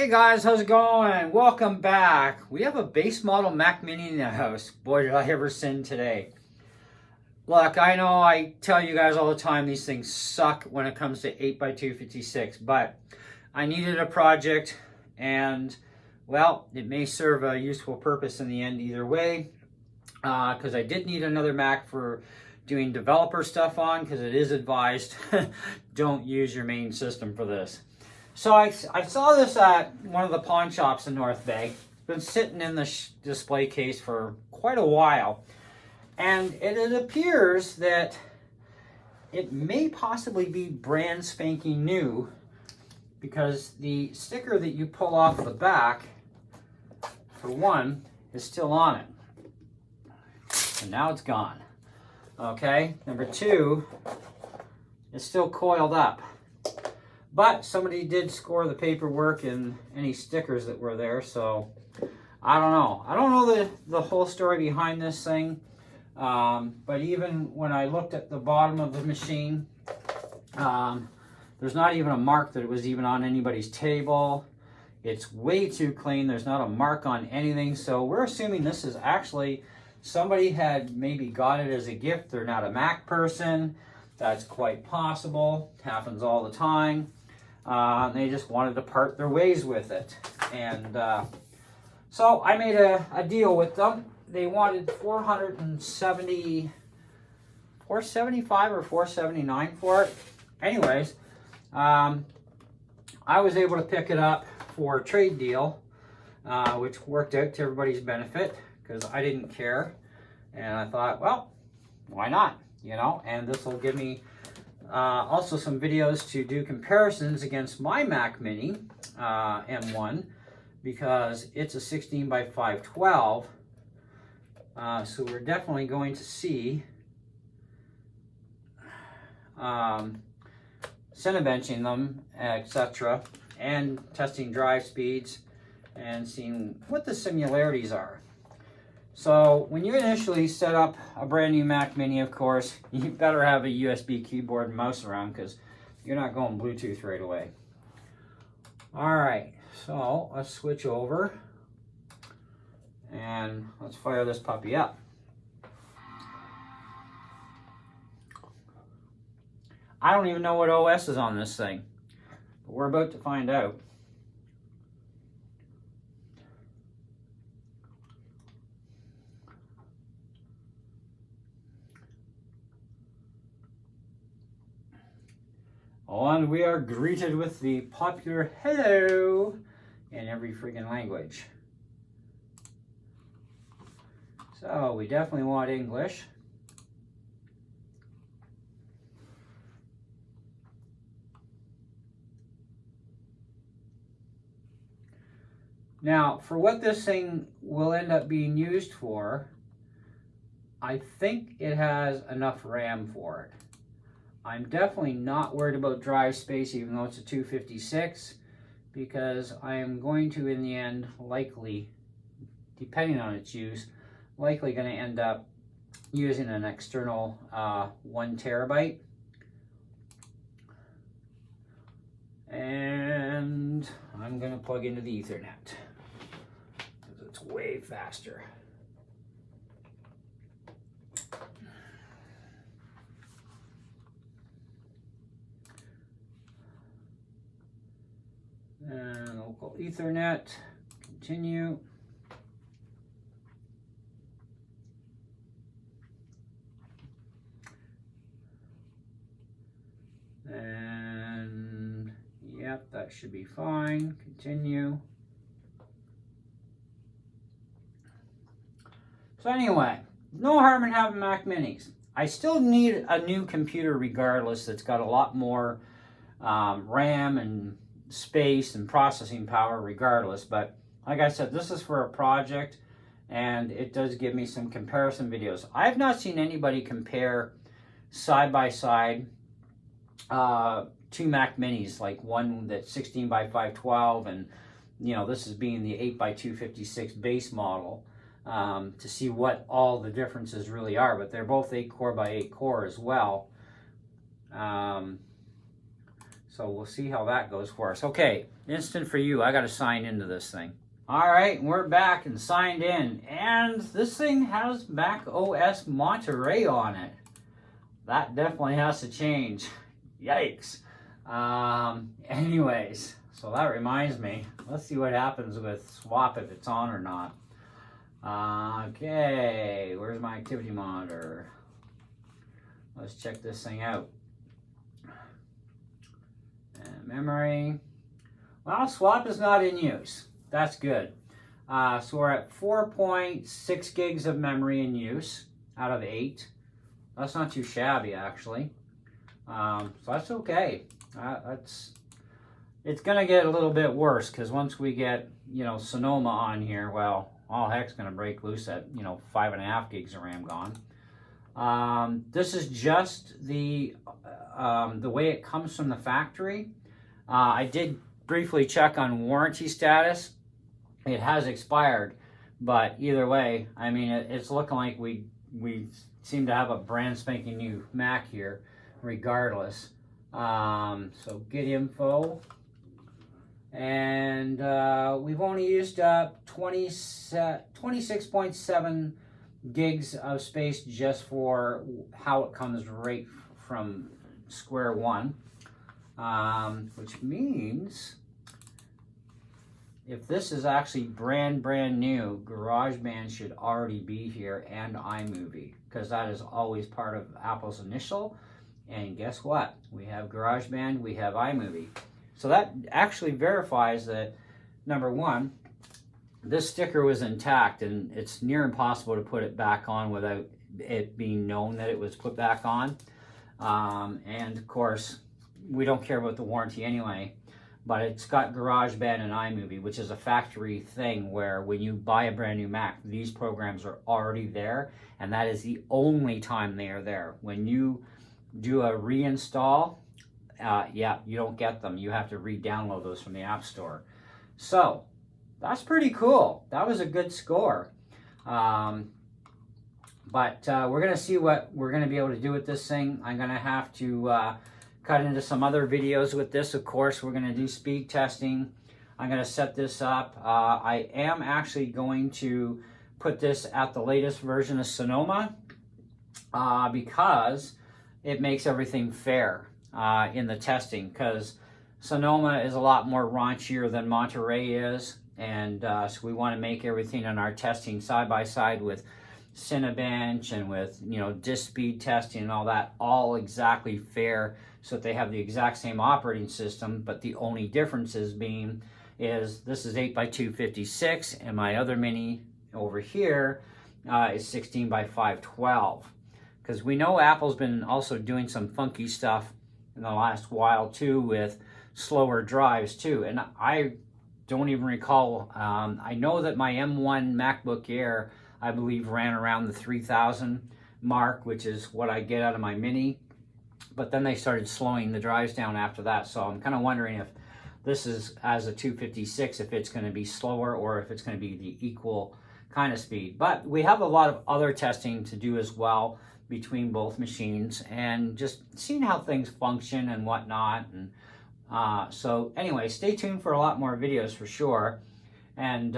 Hey guys, how's it going? Welcome back. We have a base model Mac Mini in the house. Boy, did I ever sin today. Look, I know I tell you guys all the time these things suck when it comes to 8x256, but I needed a project and, well, it may serve a useful purpose in the end either way, because I did need another Mac for doing developer stuff on, because it is advised don't use your main system for this. So I saw this at one of the pawn shops in North Bay. It's been sitting in the display case for quite a while. And it appears that it may possibly be brand spanking new, because the sticker that you pull off the back, for one, is still on it. And now it's gone. Okay, number two, it's still coiled up. But somebody did score the paperwork and any stickers that were there, so I don't know. I don't know the whole story behind this thing, but even when I looked at the bottom of the machine, there's not even a mark that it was even on anybody's table. It's way too clean. There's not a mark on anything, so we're assuming this is actually somebody had maybe got it as a gift. They're not a Mac person. That's quite possible. It happens all the time. They just wanted to part their ways with it. And so I made a deal with them. They wanted $475 or $479 for it. Anyways, I was able to pick it up for a trade deal, which worked out to everybody's benefit because I didn't care. And I thought, well, why not? You know, and this will give me also some videos to do comparisons against my Mac Mini M1, because it's a 16 by 512. So we're definitely going to see Cinebenching them, etc., and testing drive speeds and seeing what the similarities are. So when you initially set up a brand new Mac Mini, of course, you better have a USB keyboard and mouse around, because you're not going Bluetooth right away. All right, so let's switch over and let's fire this puppy up. I don't even know what OS is on this thing, but we're about to find out. And we are greeted with the popular hello in every friggin' language. So we definitely want English. Now, for what this thing will end up being used for, I think it has enough RAM for it. I'm definitely not worried about drive space, even though it's a 256, because I am going to, in the end, likely, depending on its use, likely going to end up using an external 1 terabyte. And I'm going to plug into the Ethernet, because it's way faster. And local Ethernet, continue. And yep, that should be fine. Continue. So anyway, no harm in having Mac Minis. I still need a new computer regardless that's got a lot more RAM and space and processing power regardless, but like I said, this is for a project and it does give me some comparison videos. I've not seen anybody compare side by side two Mac Minis, like one that's 16 by 512 and you know, this is being the 8 by 256 base model, to see what all the differences really are, but they're both 8 core by 8 core as well. So we'll see how that goes for us. Okay, instant for you. I got to sign into this thing. All right, we're back and signed in. And this thing has Mac OS Monterey on it. That definitely has to change. Yikes. Anyways, so that reminds me. Let's see what happens with swap if it's on or not. Okay, where's my activity monitor? Let's check this thing out. And memory. Well, swap is not in use. That's good. So we're at 4.6 gigs of memory in use out of 8. That's not too shabby, actually. So that's okay. It's going to get a little bit worse because once we get, Sonoma on here, well, all heck's going to break loose at, 5.5 gigs of RAM gone. This is just the way it comes from the factory. I did briefly check on warranty status. It has expired, but either way, I mean, it's looking like we seem to have a brand spanking new Mac here, regardless. So get info, and we've only used up 26.7 gigs of space just for how it comes right from square one, which means if this is actually brand new, GarageBand should already be here, and iMovie, because that is always part of Apple's initial. And guess what? We have GarageBand, we have iMovie. So that actually verifies that, number one, this sticker was intact, and it's near impossible to put it back on without it being known that it was put back on. And of course, we don't care about the warranty anyway. But it's got GarageBand and iMovie, which is a factory thing where when you buy a brand new Mac, these programs are already there, and that is the only time they are there. When you do a reinstall, yeah, you don't get them. You have to re-download those from the App Store. So that's pretty cool. That was a good score. But we're going to see what we're going to be able to do with this thing. I'm going to have to cut into some other videos with this. Of course, we're going to do speed testing. I'm going to set this up. I am actually going to put this at the latest version of Sonoma because it makes everything fair in the testing, because Sonoma is a lot more raunchier than Monterey is, and so we want to make everything in our testing side by side with Cinebench and with disk speed testing and all that, all exactly fair, so that they have the exact same operating system, but the only differences being is this is 8x256 and my other mini over here is 16 by 512, because we know Apple's been also doing some funky stuff in the last while too with slower drives too, and I don't even recall. I know that my M1 MacBook Air, I believe, ran around the 3,000 mark, which is what I get out of my mini. But then they started slowing the drives down after that. So I'm kind of wondering if this is, as a 256, if it's going to be slower or if it's going to be the equal kind of speed. But we have a lot of other testing to do as well between both machines, and just seeing how things function and whatnot. And so anyway, stay tuned for a lot more videos for sure. And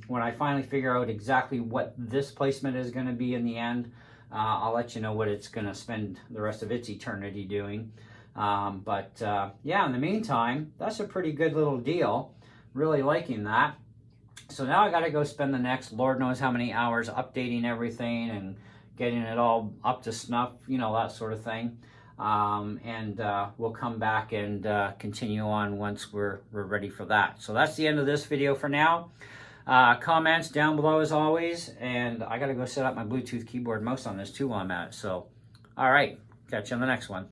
when I finally figure out exactly what this placement is going to be in the end, I'll let you know what it's going to spend the rest of its eternity doing. Yeah, in the meantime, that's a pretty good little deal. Really liking that. So now I got to go spend the next Lord knows how many hours updating everything and getting it all up to snuff, that sort of thing. We'll come back and continue on once we're ready for that. So that's the end of this video for now. Comments down below as always, and I gotta go set up my Bluetooth keyboard mouse on this too while I'm at it. So, all right, catch you on the next one.